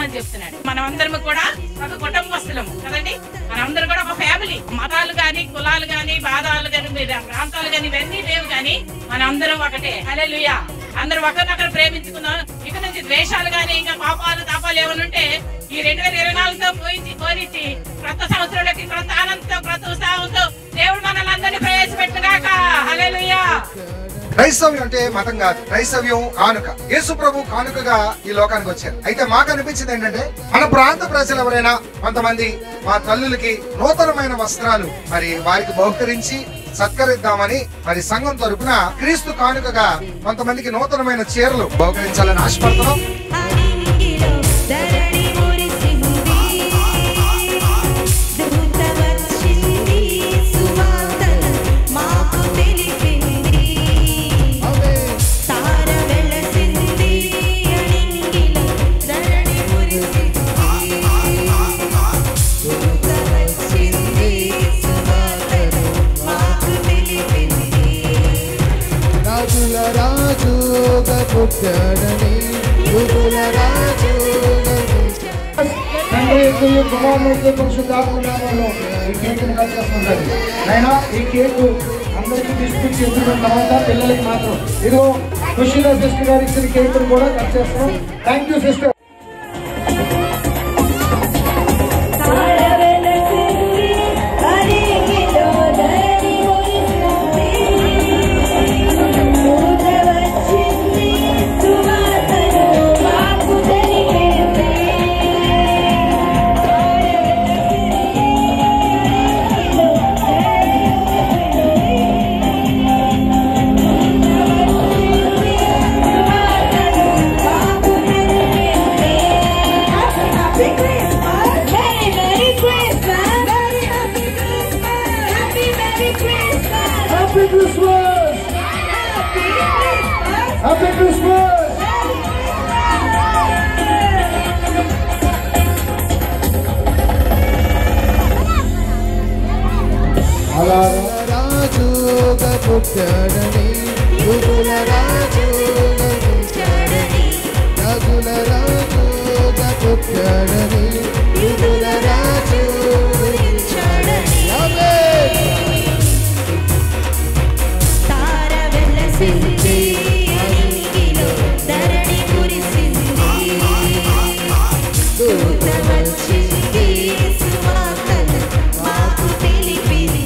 అని చెప్తున్నాడు. మనమందరం కూడా ఒక కుటుంబస్తులము కదండి. మనందరం కూడా ఒక ఫ్యామిలీ. మతాలు గాని, కులాలు గాని, బాధాలు గాని, ప్రాంతాలు గాని ఇవన్నీ లేవు గాని మనందరం ఒకటే. హల్లెలూయా. అందరూ ఒకరినొకరు ప్రేమించుకున్నాం. ఇక నుంచి ద్వేషాలు గాని, ఇంకా పాపాలు తాపాలు ఏమైనా ఉంటే ఈ 2024తో పోయించి క్రొత్త సంవత్సరంలోకి క్రొత్త ఆనందంతో, క్రొత్త ఉత్సాహంతో దేవుడు మనల్ని అందరినీ ప్రవేశపెట్టుగాక. హల్లెలూయా. క్రైస్తవ్యం అంటే మతం కాదు. క్రైస్తవ్యం కానుక. యేసు ప్రభు కానుకగా ఈ లోకానికి వచ్చారు. అయితే మాకు అనిపించింది ఏంటంటే మన ప్రాంత ప్రజలు ఎవరైనా కొంతమంది మా తల్లులకి నూతనమైన వస్త్రాలు మరి వారికి బహుకరించి సత్కరిద్దామని మరి సంఘం తరపున క్రీస్తు కానుకగా కొంతమందికి నూతనమైన చీరలు బహుకరించాలని ఆశపడుతున్నాం. అయినా ఈ కేకు అందరికీ డిస్ట్రిబ్యూట్ చేసిన తర్వాత పిల్లలకి మాత్రం ఇదిగో ఖుషీలో సిస్టర్ గారు ఇచ్చిన కేకులు కూడా కట్ చేస్తున్నాం. Thank you sister. Happy Christmas! Happy Christmas! రాజుగా పుట్టాడని యుగుల రాజుగా పుట్టాడని రాజుల రాజుగా పుట్టాడని యుగుల రాజు పుట్టాడని తార వెలసింది అనిగిలో ధరణి కురిసింది దూత వచ్చింది సువార్తను మాకు తెలిపింది.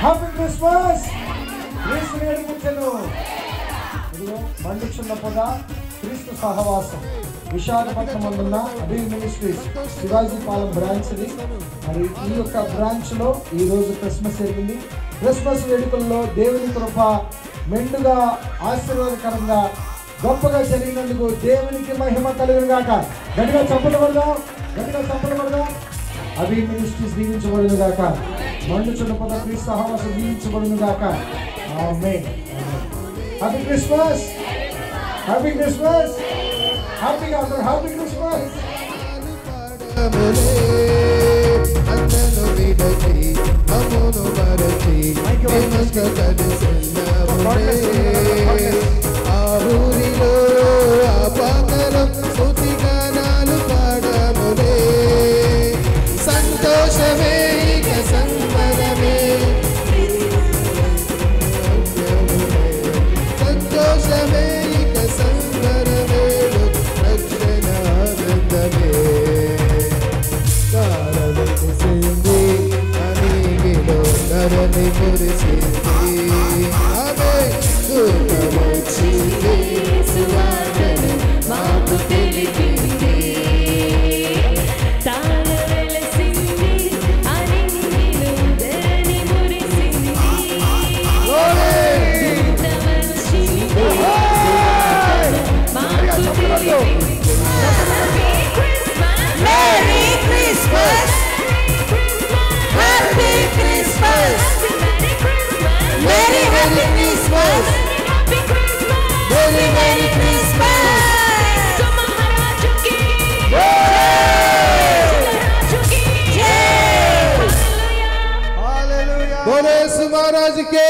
Happy Christmas. క్రీస్తు వేడుకలు మండుచున్న పొద క్రీస్తు సహవాసం విశాఖపట్నం అందున్న అభిల్ మినిస్ట్రీస్ శివాజీపాలెం బ్రాంచ్ ది. మరి ఈ యొక్క బ్రాంచ్ లో ఈ రోజు క్రిస్మస్ జరిగింది. క్రిస్మస్ వేడుకల్లో దేవుని కృప మెండుగా ఆశీర్వాదకరంగా గొప్పగా జరిగినందుకు దేవునికి మహిమ కలుగును గాక. గట్టిగా చప్పటపడదాం, గట్టిగా చప్పటపడదాం. అభిల్ మినిస్ట్రీస్ దీవించబడును గాక. మండుచున్న పొద క్రీస్తు సహవాసం దీవించబడును గాక. Amen. Happy Christmas. Happy Christmas. హ్యాపీగా అందరూ హ్యాపీ క్రిస్మస్. అందరూ విడచి అమ్మును మరచి ఆ ఊరిలో ఆ పాకలో స్తుతి గానాలు పాడములే. సంతోషమే ఇక సంబరమే, సంతోషమే ఇక సంబరమే, రక్షణ ఆనందమే. తారవెలిసింది అనిగిలో ధరణి కురిసింది. ఆమేన్. దూత వచ్చింది సువార్తను మాకు తెలిపింది. తార వెలసింది అనిగిలో ధరణి కురిసింది. దూత వచ్చింది సువార్తను మాకు తెలిపింది. Merry Christmas! Happy Christmas! Merry Happy Christmas! Merry Merry Christmas! बोले यीशु महाराज के